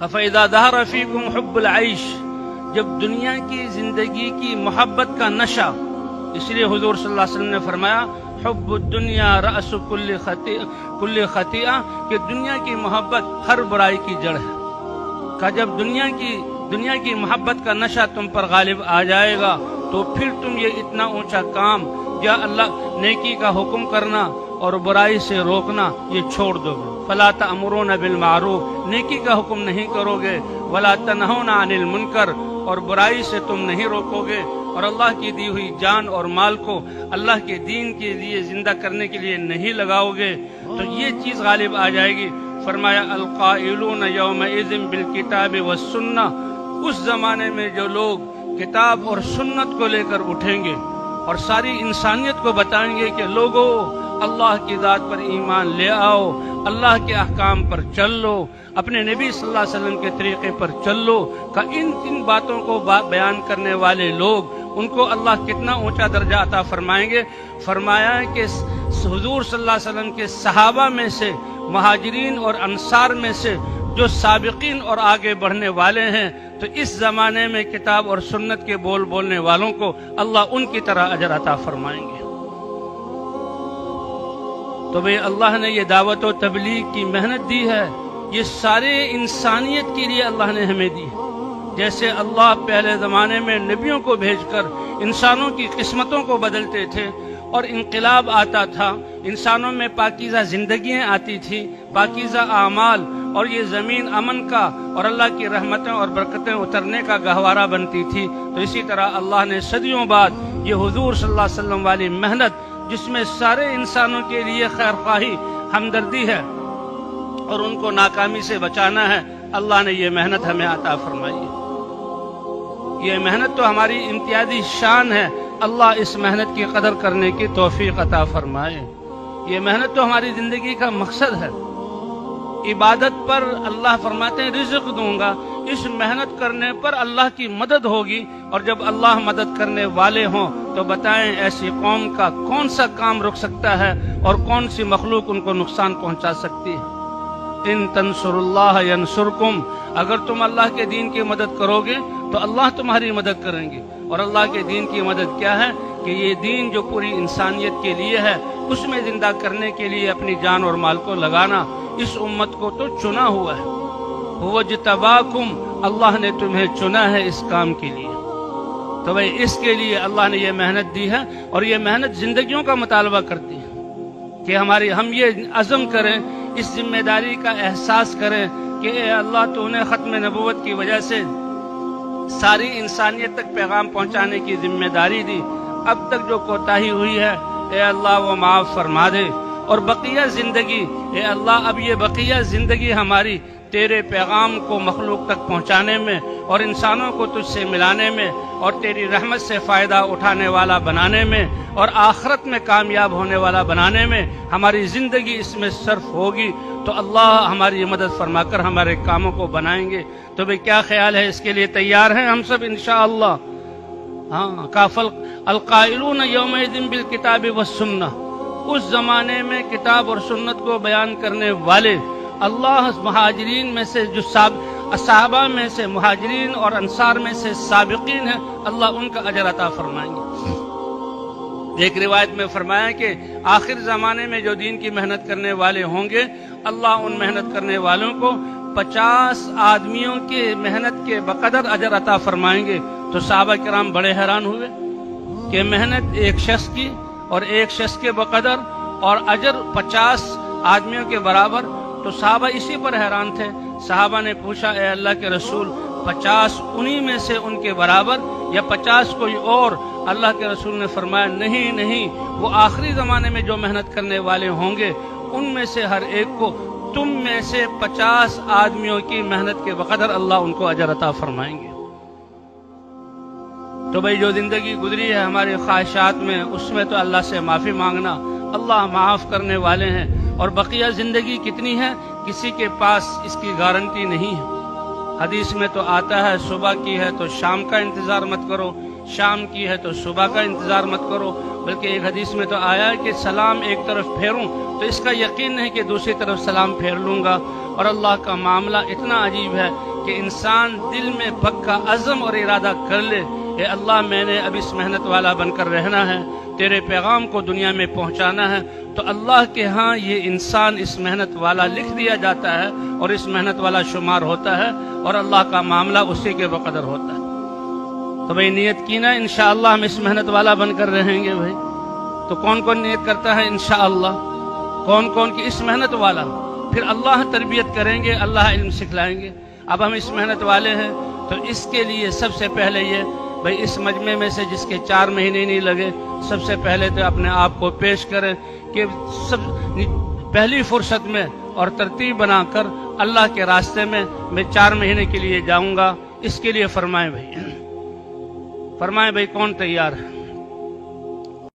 فَإِذَا ظَهَرَ فِيكُمْ حُبُّ الْعَيْشِ، جب دنیا کی زندگی کی محبت کا نشہ، اس لیے حضور صلی اللہ علیہ وسلم نے فرمایا حب الدنیا رأس کل خطیئہ، کہ دنیا کی محبت ہر برائی کی جڑ ہے۔ کہ جب دنیا کی محبت کا نشہ تم پر غالب آ جائے گا تو پھر تم یہ اتنا اونچا کام یا اللہ نیکی کا حکم کرنا اور برائی سے روکنا یہ چھوڑ دو گے۔ فلا تأمرون بالمعروف، نیکی کا حکم نہیں کرو گے، ولا تنہون عن المنکر، اور برائی سے تم نہیں روکو گے، اور اللہ کی دی ہوئی جان اور مال کو اللہ کے دین کے لیے زندہ کرنے کے لیے نہیں لگاؤ گے تو یہ چیز غالب آ جائے گی۔ فرمایا القائلون یومئذ بالکتاب والسنہ، اس زمانے میں جو لوگ کتاب اور سنت کو لے کر اٹھیں گے اور ساری انسانیت کو بتائیں گے کہ لوگو اللہ کی ذات پر ایمان لے آؤ، اللہ کے احکام پر چل لو، اپنے نبی صلی اللہ علیہ وسلم کے طریقے پر چل لو، کہ ان باتوں کو بیان کرنے والے لوگ ان کو اللہ کتنا اونچا درجہ عطا فرمائیں گے۔ فرمایا کہ حضور صلی اللہ علیہ وسلم کے صحابہ میں سے، مہاجرین اور انصار میں سے جو سابقین اور آگے بڑھنے والے ہیں تو اس زمانے میں کتاب اور سنت کے بولنے والوں کو اللہ ان کی طرح اجر عطا فرمائیں گے۔ تو بھئی اللہ نے یہ دعوت و تبلیغ کی محنت دی ہے، یہ سارے انسانیت کے لیے اللہ نے ہمیں دی ہے۔ جیسے اللہ پہلے زمانے میں نبیوں کو بھیج کر انسانوں کی قسمتوں کو بدلتے تھے اور انقلاب آتا تھا، انسانوں میں پاکیزہ زندگیاں آتی تھی، پاکیزہ اعمال، اور یہ زمین امن کا اور اللہ کی رحمتیں اور برکتیں اترنے کا گہوارہ بنتی تھی، تو اسی طرح اللہ نے صدیوں بعد یہ حضور صلی اللہ علیہ وسلم والی محنت، جس میں سارے انسانوں کے لیے خیر خواہی، ہمدردی ہے اور ان کو ناکامی سے بچانا ہے، اللہ نے یہ محنت ہمیں عطا فرمائی ہے۔ یہ محنت تو ہماری امتیازی شان ہے، اللہ اس محنت کی قدر کرنے کی توفیق عطا فرمائے۔ یہ محنت تو ہماری زندگی کا مقصد ہے۔ عبادت پر اللہ فرماتے ہیں رزق دوں گا، اس محنت کرنے پر اللہ کی مدد ہوگی، اور جب اللہ مدد کرنے والے ہوں تو بتائیں ایسی قوم کا کون سا کام رک سکتا ہے اور کون سی مخلوق ان کو نقصان پہنچا سکتی ہے۔ ان تنصر اللہ ینصرکم، اگر تم اللہ کے دین کی مدد کرو گے تو اللہ تمہاری مدد کریں گے، اور اللہ کے دین کی مدد کیا ہے کہ یہ دین جو پوری انسانیت کے لیے ہے اس میں زندہ کرنے کے لیے اپنی جان اور مال کو لگانا۔ اس امت کو تو چنا ہوا ہے، هو اجتباکم، اللہ نے تمہیں چنا ہے اس کام کے لیے۔ تو بھئی اس کے لیے اللہ نے یہ محنت دی ہے، اور یہ محنت زندگیوں کا مطالبہ کرتی ہے کہ ہم یہ عزم کریں، اس ذمہ داری کا احساس کریں کہ اے اللہ تو نے ختم نبوت کی وجہ سے ساری انسانیت تک پیغام پہنچانے کی ذمہ داری دی، اب تک جو کوتاہی ہوئی ہے اے اللہ وہ معاف فرما دے، اور بقیہ زندگی اے اللہ اب یہ بقیہ زندگی ہماری تیرے پیغام کو مخلوق تک پہنچانے میں اور انسانوں کو تجھ سے ملانے میں اور تیری رحمت سے فائدہ اٹھانے والا بنانے میں اور آخرت میں کامیاب ہونے والا بنانے میں ہماری زندگی اس میں صرف ہوگی، تو اللہ ہماری مدد فرما کر ہمارے کاموں کو بنائیں گے۔ تو بھئی کیا خیال ہے، اس کے لیے تیار ہیں ہم سب انشاءاللہ؟ ہاں، کافل القائلون یومئذ بالکتاب والسنہ، اس زمانے میں کتاب اور سنت کو بیان کرنے والے اللہ مہاجرین میں سے جو صحابہ میں سے مہاجرین اور انصار میں سے سابقین ہیں، اللہ ان کا اجر عطا فرمائیں گے۔ ایک روایت میں فرمایا کہ آخر زمانے میں جو دین کی محنت کرنے والے ہوں گے، اللہ ان محنت کرنے والوں کو 50 آدمیوں کے محنت کے بقدر اجر عطا فرمائیں گے۔ تو صحابہ کرام بڑے حیران ہوئے کہ محنت ایک شخص کی اور ایک شخص کے بقدر اور اجر 50 آدمیوں کے برابر، تو صحابہ اسی پر حیران تھے۔ صحابہ نے پوچھا اے اللہ کے رسول 50 انہی میں سے ان کے برابر یا 50 کوئی اور؟ اللہ کے رسول نے فرمایا نہیں، وہ آخری زمانے میں جو محنت کرنے والے ہوں گے ان میں سے ہر ایک کو تم میں سے 50 آدمیوں کی محنت کے بقدر اللہ ان کو اجر عطا فرمائیں گے۔ تو بھئی جو زندگی گزری ہے ہماری خواہشات میں، اس میں تو اللہ سے معافی مانگنا، اللہ معاف کرنے والے ہیں، اور بقیہ زندگی کتنی ہے کسی کے پاس اس کی گارنٹی نہیں ہے۔ حدیث میں تو آتا ہے صبح کی ہے تو شام کا انتظار مت کرو، شام کی ہے تو صبح کا انتظار مت کرو، بلکہ ایک حدیث میں تو آیا ہے کہ سلام ایک طرف پھیروں تو اس کا یقین نہیں کہ دوسری طرف سلام پھیر لوں گا۔ اور اللہ کا معاملہ اتنا عجیب ہے کہ انسان دل میں پکا عزم اور ارادہ کر لے، اے اللہ میں نے اب اس محنت والا بن کر رہنا ہے، تیرے پیغام کو دنیا میں پہنچانا ہے، تو اللہ کے ہاں یہ انسان اس محنت والا لکھ دیا جاتا ہے اور اس محنت والا شمار ہوتا ہے، اور اللہ کا معاملہ اسی کے بقدر ہوتا ہے۔ تو بھئی نیت کی نا انشاءاللہ ہم اس محنت والا بن کر رہیں گے بھائی۔ تو کون کون نیت کرتا ہے انشاءاللہ؟ کون کون کی اس محنت والا؟ پھر اللہ تربیت کریں گے، اللہ علم سکھلائیں گے۔ اب ہم اس محنت والے ہیں تو اس کے لیے سب سے پہلے یہ بھئی اس مجمع میں سے جس کے 4 مہینے نہیں لگے، سب سے پہلے تو اپنے آپ کو پیش کریں کہ سب پہلی فرصت میں اور ترتیب بنا کر اللہ کے راستے میں 4 مہینے کے لیے جاؤں گا، اس کے لیے فرمائیں بھئی، فرمائیں بھئی کون تیار ہے؟